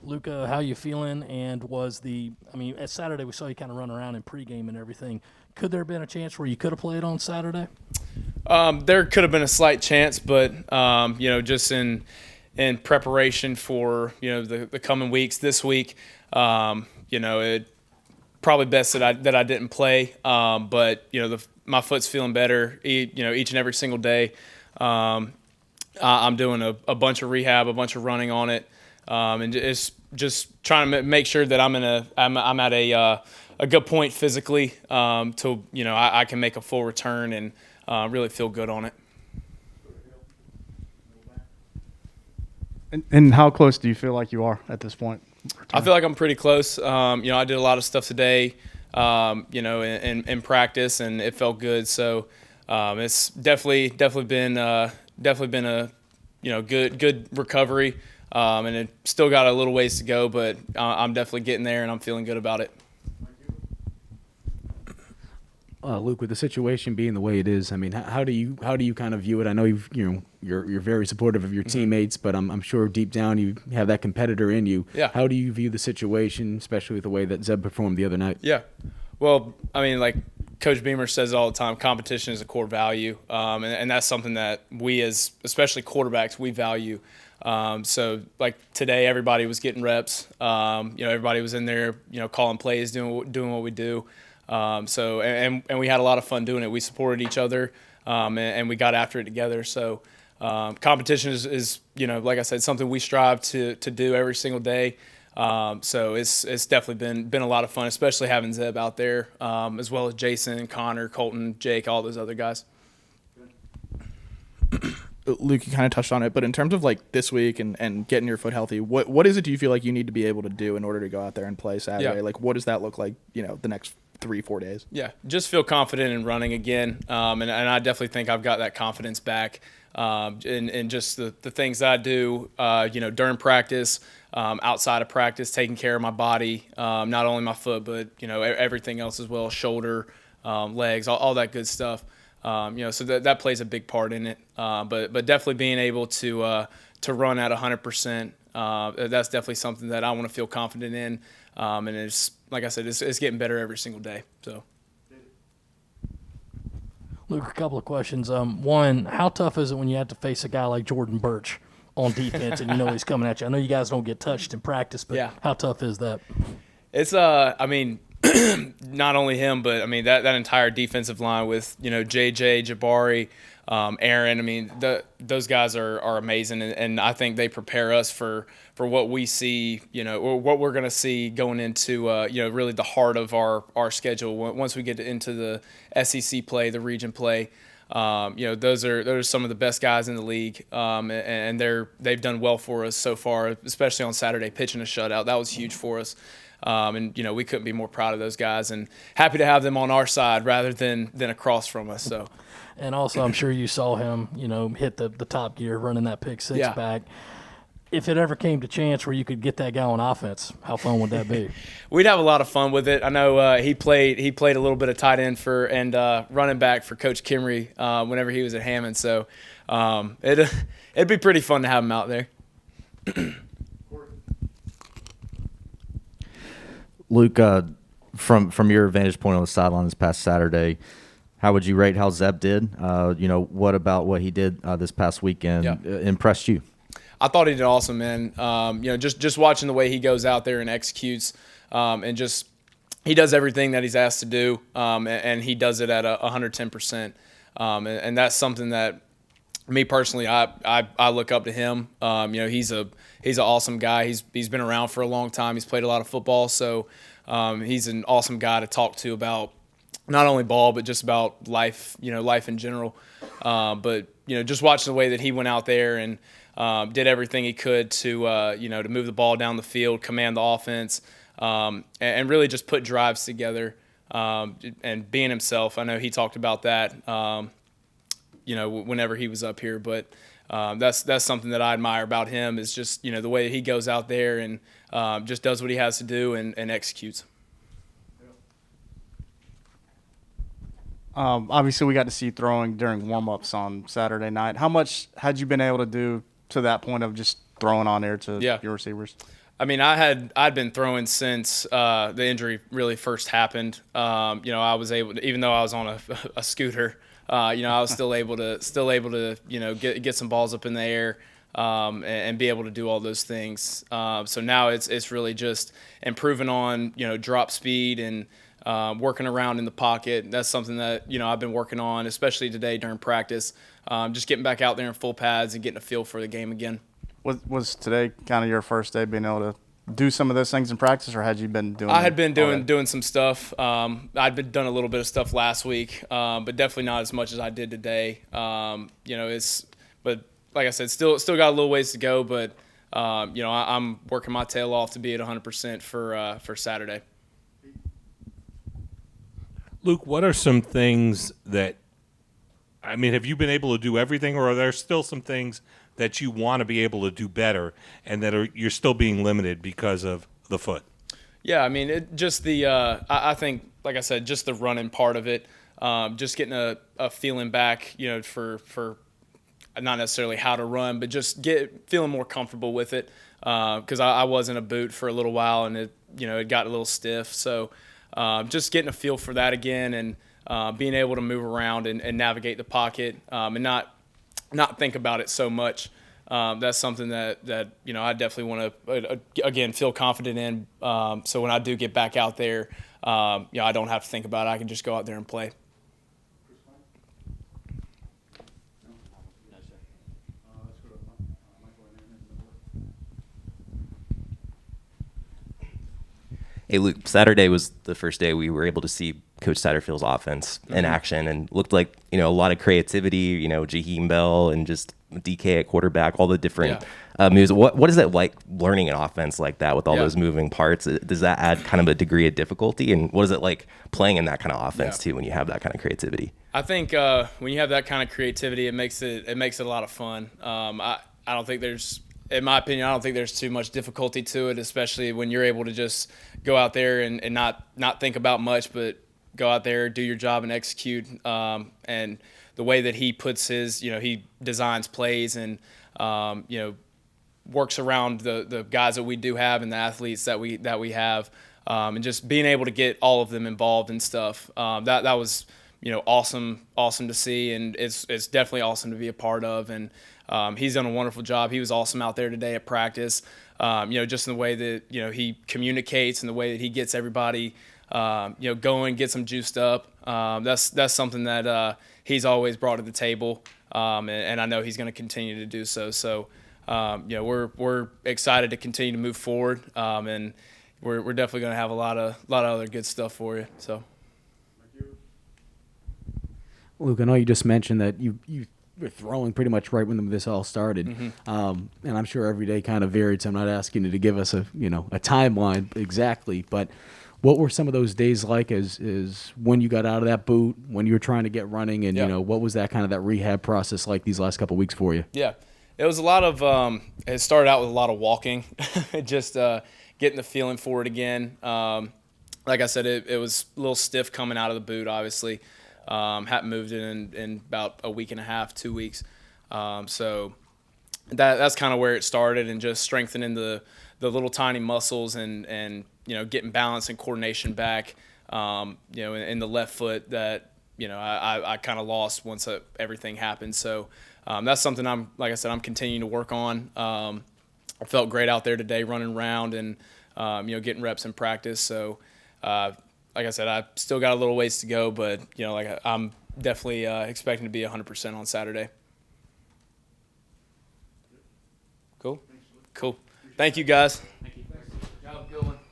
Luka, how you feeling? And at Saturday we saw you kind of run around in pregame and everything. Could there have been a chance where you could have played on Saturday? There could have been a slight chance, but just in preparation for the coming weeks, this week, it probably best that I didn't play. But my foot's feeling better, each and every single day. I'm doing a bunch of rehab, a bunch of running on it, and it's just trying to make sure that I'm at a good point physically, till I can make a full return and really feel good on it. And how close do you feel like you are at this point? I feel like I'm pretty close. I did a lot of stuff today, in practice, and it felt good. So it's definitely been a good recovery, and it still got a little ways to go, but I'm definitely getting there, and I'm feeling good about it. Luke, with the situation being the way it is, I mean, how do you kind of view it? I know you're very supportive of your teammates, but I'm sure deep down you have that competitor in you. Yeah. How do you view the situation, especially with the way that Zeb performed the other night? Yeah. Well, I mean, like Coach Beamer says all the time, competition is a core value, and that's something that we, as especially quarterbacks, we value. So like today, everybody was getting reps. Everybody was in there, calling plays, doing what we do. And we had a lot of fun doing it. We supported each other, and we got after it together. So competition is like I said, something we strive to do every single day. So it's definitely been a lot of fun, especially having Zeb out there, as well as Jason, Connor, Colton, Jake, all those other guys. Luke, you kind of touched on it, but in terms of like this week and getting your foot healthy, what is it do you feel like you need to be able to do in order to go out there and play Saturday? Yeah. Like, what does that look like, the next 3-4 days? Yeah, just feel confident in running again, and I definitely think I've got that confidence back, in just the things that I do, during practice, outside of practice, taking care of my body, not only my foot, but everything else as well, shoulder, legs, all that good stuff. So that plays a big part in it. But definitely being able to run at 100%, that's definitely something that I want to feel confident in. And it's, like I said, it's getting better every single day. So, Luke, a couple of questions. One, how tough is it when you have to face a guy like Jordan Birch on defense and he's coming at you? I know you guys don't get touched in practice, but yeah. How tough is that? It's not only him, but I mean that entire defensive line with JJ, Jabari, Aaron. I mean those guys are amazing, and I think they prepare us for what we see, or what we're going to see going into really the heart of our schedule once we get into the SEC play, the region play. Those are some of the best guys in the league, and they've done well for us so far, especially on Saturday pitching a shutout. That was huge for us. And we couldn't be more proud of those guys, and happy to have them on our side rather than across from us. So, and also I'm sure you saw him, hit the top gear running that pick six back. If it ever came to chance where you could get that guy on offense, how fun would that be? We'd have a lot of fun with it. I know he played a little bit of tight end and running back for Coach Kimry whenever he was at Hammond. So it'd be pretty fun to have him out there. Luke, from your vantage point on the sideline this past Saturday, how would you rate how Zeb did? What about what he did this past weekend impressed you? I thought he did awesome, man. Just watching the way he goes out there and executes, and just he does everything that he's asked to do, and he does it at 110%. And that's something that me personally, I look up to him. He's an awesome guy. He's been around for a long time. He's played a lot of football, so he's an awesome guy to talk to about not only ball but just about life, life in general. But just watching the way that he went out there and did everything he could to move the ball down the field, command the offense, and really just put drives together, and being himself. I know he talked about that. Whenever he was up here, but that's something that I admire about him is just the way that he goes out there and just does what he has to do and executes. Obviously, we got to see you throwing during warm-ups on Saturday night. How much had you been able to do to that point of just throwing on there to your receivers? I mean, I'd been throwing since the injury really first happened. I was able to, even though I was on a scooter, I was still able to get some balls up in the air and be able to do all those things. So now it's really just improving on drop speed and working around in the pocket. That's something that I've been working on, especially today during practice. Just getting back out there in full pads and getting a feel for the game again. Was today kind of your first day being able to do some of those things in practice, or had you been doing? I had been doing some stuff. I'd been done a little bit of stuff last week, but definitely not as much as I did today. But like I said, still got a little ways to go. But I'm working my tail off to be at 100% for Saturday. Luke, what are some things that, have you been able to do everything, or are there still some things that you want to be able to do better and that you're still being limited because of the foot? Yeah, I think, like I said, just the running part of it, just getting a feeling back, for not necessarily how to run, but just feeling more comfortable with it, because I was in a boot for a little while and it got a little stiff. So just getting a feel for that again and being able to move around and navigate the pocket and not think about it so much. That's something that I definitely want to again feel confident in. So when I do get back out there, I don't have to think about it. I can just go out there and play. Hey, Luke, Saturday was the first day we were able to see Coach Satterfield's offense in action, and looked like, a lot of creativity, Jaheim Bell and just DK at quarterback, all the different moves. What is it like learning an offense like that with all those moving parts? Does that add kind of a degree of difficulty? And what is it like playing in that kind of offense too when you have that kind of creativity? I think when you have that kind of creativity, it makes it a lot of fun. I don't think there's, in my opinion, I don't think there's too much difficulty to it, especially when you're able to just go out there and not think about much, but go out there, do your job, and execute. And the way that he puts his, he designs plays and, works around the guys that we do have and the athletes that we have, and just being able to get all of them involved and stuff. That was, awesome to see, and it's definitely awesome to be a part of. And he's done a wonderful job. He was awesome out there today at practice. Just in the way that he communicates and the way that he gets everybody going, gets them juiced up. That's something that he's always brought to the table, and I know he's going to continue to do so. So we're excited to continue to move forward, and we're definitely going to have a lot of other good stuff for you. So. Luke, I know you just mentioned that you were throwing pretty much right when this all started, and I'm sure every day kind of varied. So I'm not asking you to give us a timeline exactly, but what were some of those days like? As when you got out of that boot, when you were trying to get running, and what was that kind of that rehab process like these last couple of weeks for you? Yeah, it was a lot of. It started out with a lot of walking, just getting the feeling for it again. Like I said, it was a little stiff coming out of the boot, obviously. Hadn't moved it in about a week and a half, 2 weeks. So that's kind of where it started, and just strengthening the little tiny muscles and getting balance and coordination back, in the left foot that, I kind of lost once everything happened. So that's something I'm continuing to work on. I felt great out there today running around and, getting reps in practice. So, like I said, I still got a little ways to go, but I'm definitely expecting to be 100% on Saturday. Cool. Thank you, guys. Thank you. Good job, Dylan.